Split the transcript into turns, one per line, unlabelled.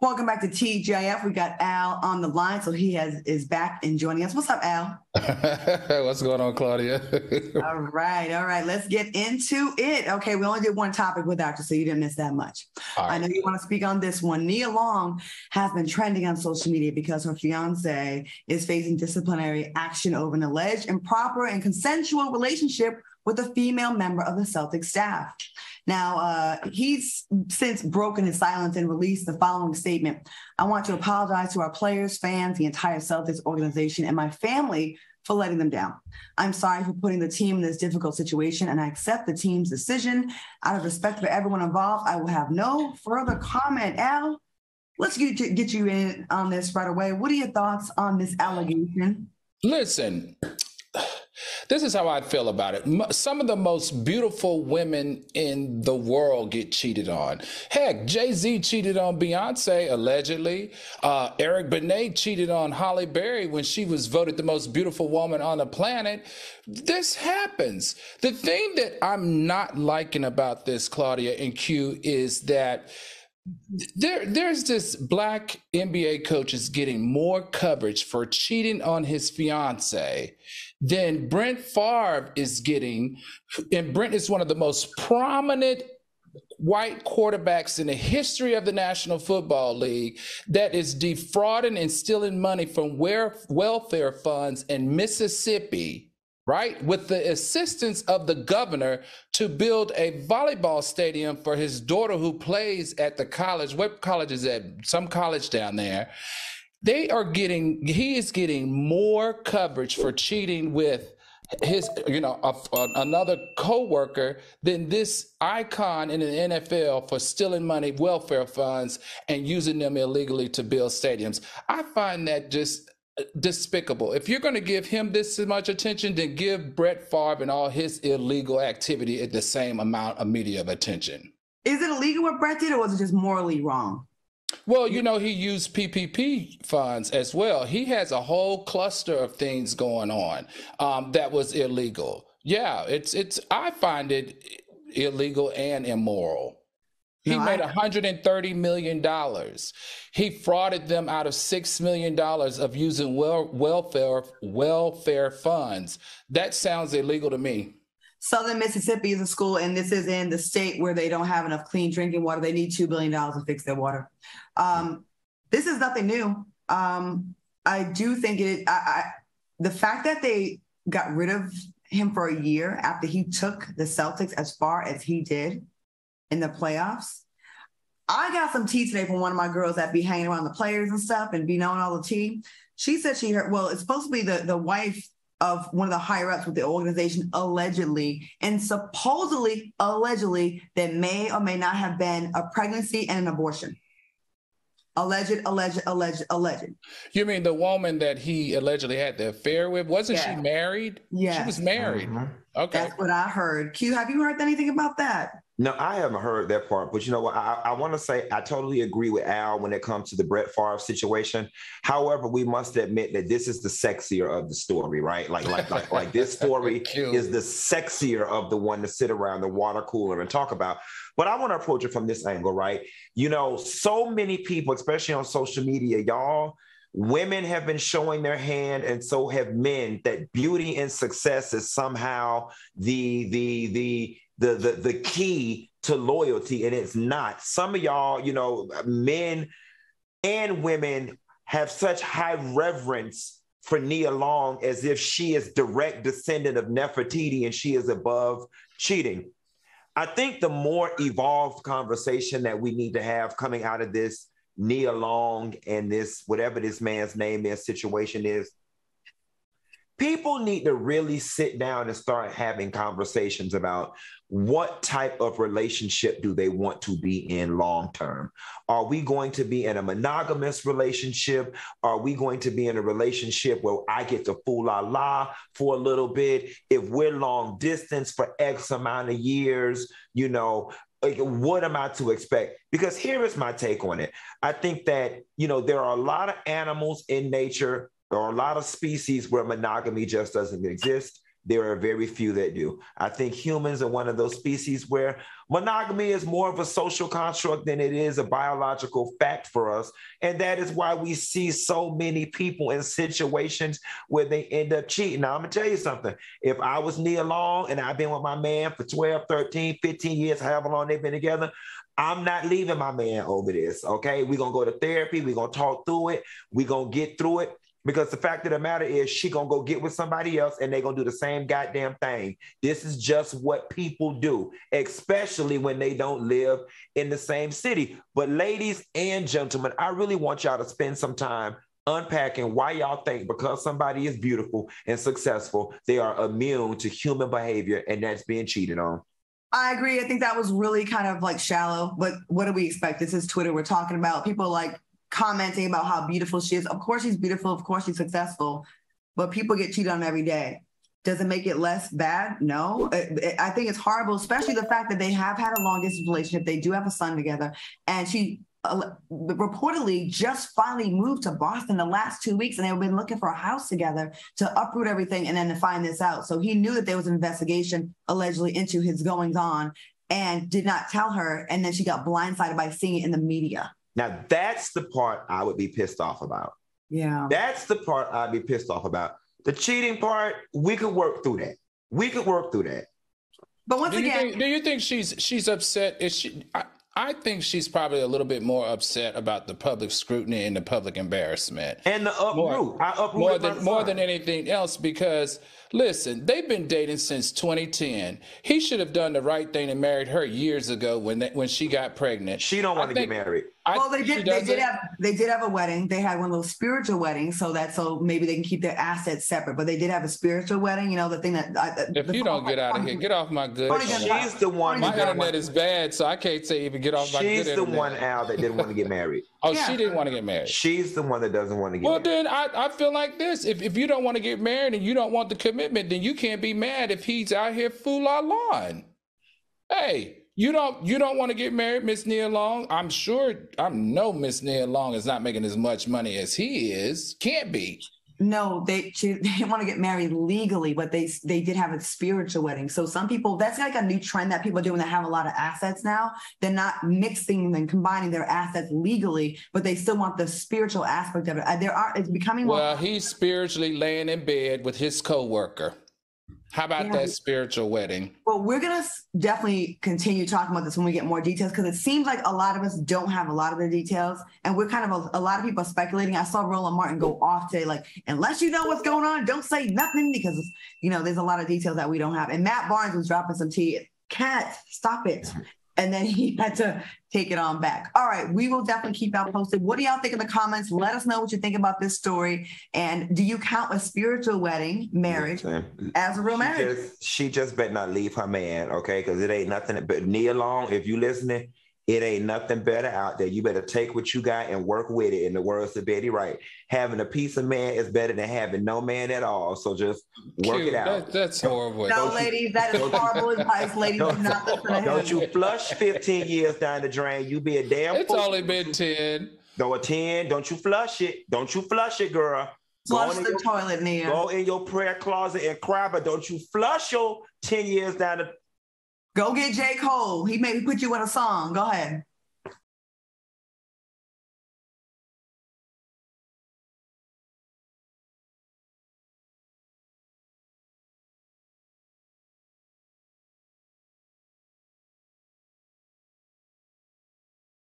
Welcome back to TGIF. We got Al on the line, so he is back and joining us. What's up, Al?
What's going on, Claudia?
All right. Let's get into it. Okay, we only did one topic without you, so you didn't miss that much. Right. I know you want to speak on this one. Nia Long has been trending on social media because her fiancé is facing disciplinary action over an alleged improper and consensual relationship with a female member of the Celtics staff. Now, he's since broken his silence and released the following statement. I want to apologize to our players, fans, the entire Celtics organization, and my family for letting them down. I'm sorry for putting the team in this difficult situation, and I accept the team's decision. Out of respect for everyone involved, I will have no further comment. Al, let's get you in on this right away. What are your thoughts on this allegation?
Listen, this is how I feel about it. Some of the most beautiful women in the world get cheated on. Heck, Jay-Z cheated on Beyonce, allegedly. Eric Benet cheated on Halle Berry when she was voted the most beautiful woman on the planet. This happens. The thing that I'm not liking about this, Claudia and Q, is that there's this black NBA coach is getting more coverage for cheating on his fiance than Brent Favre is getting. And Brent is one of the most prominent white quarterbacks in the history of the National Football League that is defrauding and stealing money from welfare funds in Mississippi, right, with the assistance of the governor to build a volleyball stadium for his daughter who plays at the college. What college is that? Some college down there. He is getting more coverage for cheating with his, another co-worker than this icon in the NFL for stealing money, welfare funds, and using them illegally to build stadiums. I find that just despicable. If you're going to give him this much attention, then give Brett Favre and all his illegal activity the same amount of media attention.
Is it illegal what Brett did, or was it just morally wrong?
Well, he used PPP funds as well. He has a whole cluster of things going on that was illegal. Yeah, I find it illegal and immoral. He made $130 million. He frauded them out of $6 million of using welfare funds. That sounds illegal to me.
Southern Mississippi is a school, and this is in the state where they don't have enough clean drinking water. They need $2 billion to fix their water. This is nothing new. I do think the fact that they got rid of him for a year after he took the Celtics as far as he did in the playoffs. I got some tea today from one of my girls that be hanging around the players and stuff and be knowing all the tea. She said she heard, well, it's supposed to be the wife of one of the higher ups with the organization, allegedly, and supposedly, allegedly, there may or may not have been a pregnancy and an abortion. Alleged.
You mean the woman that he allegedly had the affair with? Wasn't she married?
Yeah.
She was married.
Mm-hmm.
Okay.
That's what I heard. Q, have you heard anything about that?
No, I haven't heard that part. But you know what? I want to say I totally agree with Al when it comes to the Brett Favre situation. However, we must admit that this is the sexier of the story, right? Like this story is the sexier of the one to sit around the water cooler and talk about. But I want to approach it from this angle, right? So many people, especially on social media, y'all, women have been showing their hand, and so have men, that beauty and success is somehow the key to loyalty, and it's not. Some of y'all, men and women have such high reverence for Nia Long as if she is direct descendant of Nefertiti and she is above cheating. I think the more evolved conversation that we need to have coming out of this Nia Long and this, whatever this man's name is, situation is, people need to really sit down and start having conversations about what type of relationship do they want to be in long term. Are we going to be in a monogamous relationship? Are we going to be in a relationship where I get to fool la la for a little bit? If we're long distance for X amount of years, what am I to expect? Because here is my take on it. I think that, there are a lot of animals in nature. There are a lot of species where monogamy just doesn't exist. there are very few that do. I think humans are one of those species where monogamy is more of a social construct than it is a biological fact for us. And that is why we see so many people in situations where they end up cheating. Now, I'm going to tell you something. If I was Nia Long and I've been with my man for 12, 13, 15 years, however long they've been together, I'm not leaving my man over this, okay? We're going to go to therapy. We're going to talk through it. We're going to get through it. Because the fact of the matter is she going to go get with somebody else and they're going to do the same goddamn thing. This is just what people do, especially when they don't live in the same city. But ladies and gentlemen, I really want y'all to spend some time unpacking why y'all think because somebody is beautiful and successful, they are immune to human behavior, and that's being cheated on.
I agree. I think that was really kind of like shallow, but what do we expect? This is Twitter we're talking about. People like commenting about how beautiful she is. Of course she's beautiful. Of course she's successful, but people get cheated on every day. Does it make it less bad? No. I think it's horrible, especially the fact that they have had a long distance relationship. They do have a son together, and she reportedly just finally moved to Boston the last 2 weeks, and they've been looking for a house together to uproot everything and then to find this out. So he knew that there was an investigation allegedly into his goings on and did not tell her. And then she got blindsided by seeing it in the media.
Now, that's the part I would be pissed off about.
Yeah.
That's the part I'd be pissed off about. The cheating part, we could work through that. We could work through that.
But once again,
do you think she's upset? Is she? I think she's probably a little bit more upset about the public scrutiny and the public embarrassment
and the uproot.
More than anything else, because listen, they've been dating since 2010. He should have done the right thing and married her years ago when she got pregnant.
She don't want to get married.
Well, they did have a wedding. They had one of those spiritual weddings, so maybe they can keep their assets separate. But they did have a spiritual wedding. You know, the thing that
if you don't get out of here, get off my good.
She's the one.
My internet is bad, so I can't say even get off my good internet.
She's the one, Al, that didn't want to get married.
Oh, yeah. She didn't want to get married.
She's the one that doesn't want to get married.
Well, then I feel like this. If you don't want to get married and you don't want the commitment, then you can't be mad if he's out here fool la lawn. Hey. You don't want to get married, Miss Nia Long? I know Miss Nia Long is not making as much money as he is. Can't be.
No, they didn't want to get married legally, but they did have a spiritual wedding. So some people, that's like a new trend that people are doing that have a lot of assets now. They're not mixing and combining their assets legally, but they still want the spiritual aspect of it. It's becoming more.
Well, he's spiritually laying in bed with his coworker. How about that spiritual wedding?
Well, we're going to definitely continue talking about this when we get more details, because it seems like a lot of us don't have a lot of the details. And we're kind of, a lot of people are speculating. I saw Roland Martin go off today, like, unless you know what's going on, don't say nothing, because, there's a lot of details that we don't have. And Matt Barnes was dropping some tea. Cat, stop it. And then he had to take it on back. All right, we will definitely keep y'all posted. What do y'all think in the comments? Let us know what you think about this story. And do you count a spiritual wedding, marriage, as a real marriage?
She just better not leave her man, okay? Because it ain't nothing. But Nia Long, if you listening, it ain't nothing better out there. You better take what you got and work with it. In the words of Betty Wright, having a piece of man is better than having no man at all. So just work it out.
That's horrible.
No, ladies, that is horrible advice. Ladies, do not listen to him.
Don't you flush 15 years down the drain. You be a damn
It's only been 10.
Go a 10. Don't you flush it. Don't you flush it, girl.
Flush the toilet, Nia.
Go in your prayer closet and cry, but don't you flush your 10 years down the...
Go get J. Cole. He maybe put you in a song. Go ahead.